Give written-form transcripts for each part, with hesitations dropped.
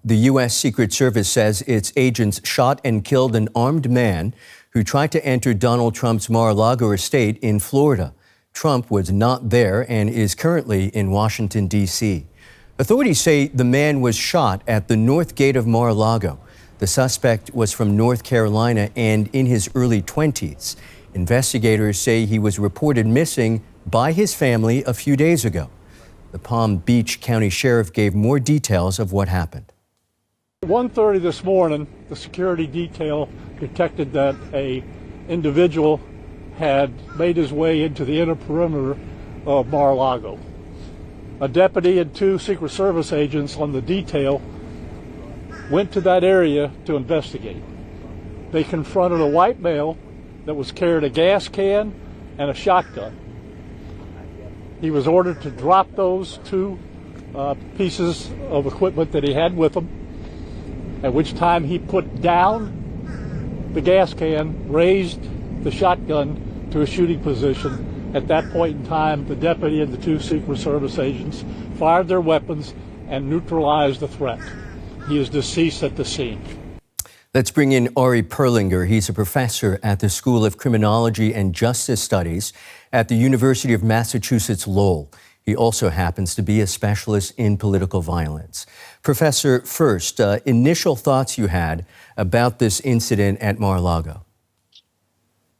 The U.S. Secret Service says its agents shot and killed an armed man who tried to enter Donald Trump's Mar-a-Lago estate in Florida. Trump was not there and is currently in Washington, D.C. Authorities say the man was shot at the north gate of Mar-a-Lago. The suspect was from North Carolina and in his early 20s. Investigators say he was reported missing by his family a few days ago. The Palm Beach County Sheriff gave more details of what happened. 1:30 this morning, the security detail detected that an individual had made his way into the inner perimeter of Mar-a-Lago. A deputy and two Secret Service agents on the detail went to that area to investigate. They confronted a white male that was carrying a gas can and a shotgun. He was ordered to drop those two pieces of equipment that he had with him, at which time he put down the gas can, raised the shotgun to a shooting position. At that point in time, the deputy and the two Secret Service agents fired their weapons and neutralized the threat. He is deceased at the scene. Let's bring in Arie Perliger. He's a professor at the School of Criminology and Justice Studies at the University of Massachusetts Lowell. He also happens to be a specialist in political violence. Professor, first, initial thoughts you had about this incident at Mar-a-Lago.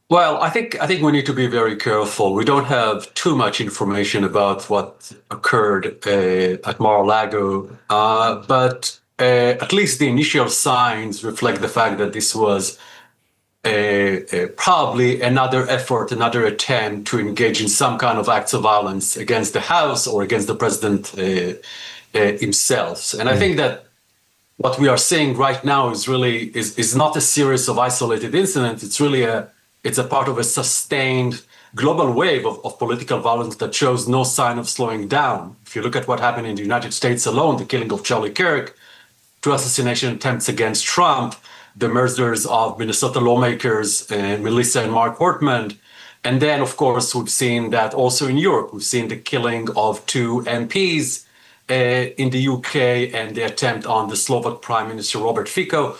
Well, I think we need to be very careful. We don't have too much information about what occurred at Mar-a-Lago, but at least the initial signs reflect the fact that this was probably another effort, another attempt to engage in some kind of acts of violence against the House or against the president himself. And I think that what we are seeing right now is not a series of isolated incidents. It's really it's a part of a sustained global wave of political violence that shows no sign of slowing down. If you look at what happened in the United States alone, the killing of Charlie Kirk, two assassination attempts against Trump, the murders of Minnesota lawmakers, Melissa and Mark Portman. And then, of course, we've seen that also in Europe. We've seen the killing of two MPs in the UK and the attempt on the Slovak Prime Minister Robert Fico.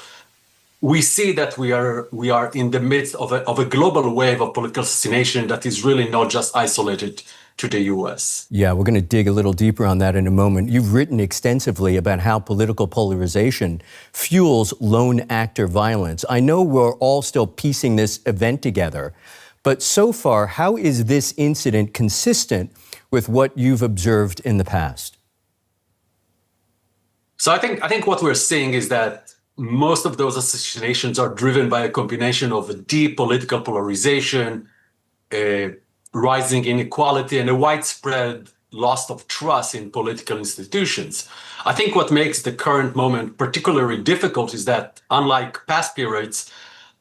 We see that we are in the midst of a global wave of political assassination that is really not just isolated to the U.S. Yeah, we're going to dig a little deeper on that in a moment. You've written extensively about how political polarization fuels lone actor violence. I know we're all still piecing this event together, but so far, how is this incident consistent with what you've observed in the past? So I think what we're seeing is that most of those assassinations are driven by a combination of a deep political polarization, rising inequality, and a widespread loss of trust in political institutions. I think what makes the current moment particularly difficult is that, unlike past periods,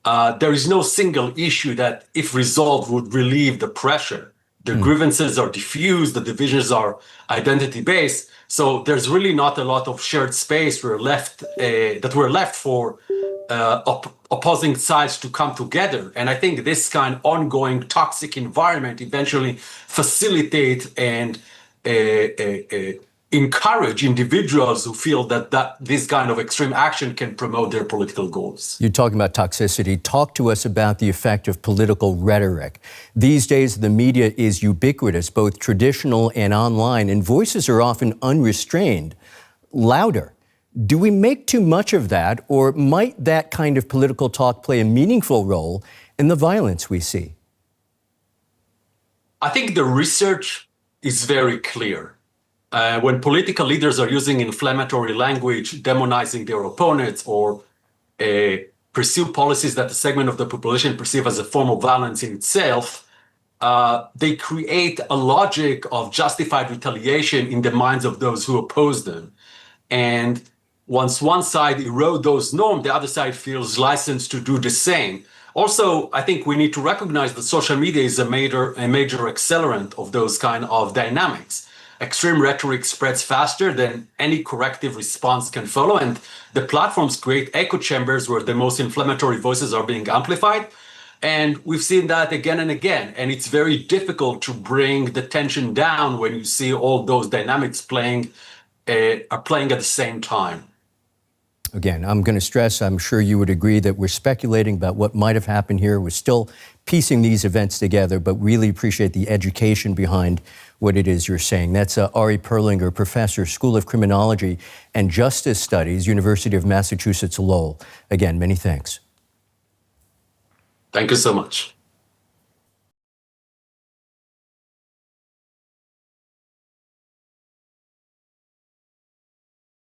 there is no single issue that, if resolved, would relieve the pressure. The grievances are diffuse, the divisions are identity-based, so there's really not a lot of shared space we're left for opposing sides to come together. And I think this kind of ongoing toxic environment eventually facilitate and encourage individuals who feel that this kind of extreme action can promote their political goals. You're talking about toxicity. Talk to us about the effect of political rhetoric. These days, the media is ubiquitous, both traditional and online, and voices are often unrestrained, louder. Do we make too much of that, or might that kind of political talk play a meaningful role in the violence we see? I think the research is very clear. When political leaders are using inflammatory language, demonizing their opponents, or pursue policies that a segment of the population perceive as a form of violence in itself, they create a logic of justified retaliation in the minds of those who oppose them. And once one side erodes those norms, the other side feels licensed to do the same. Also, I think we need to recognize that social media is a major accelerant of those kind of dynamics. Extreme rhetoric spreads faster than any corrective response can follow, and the platforms create echo chambers where the most inflammatory voices are being amplified. And we've seen that again and again. And it's very difficult to bring the tension down when you see all those dynamics playing at the same time. Again, I'm going to stress, I'm sure you would agree, that we're speculating about what might have happened here. We're still piecing these events together, but really appreciate the education behind what it is you're saying. That's Arie Perliger, professor, School of Criminology and Justice Studies, University of Massachusetts, Lowell. Again, many thanks. Thank you so much.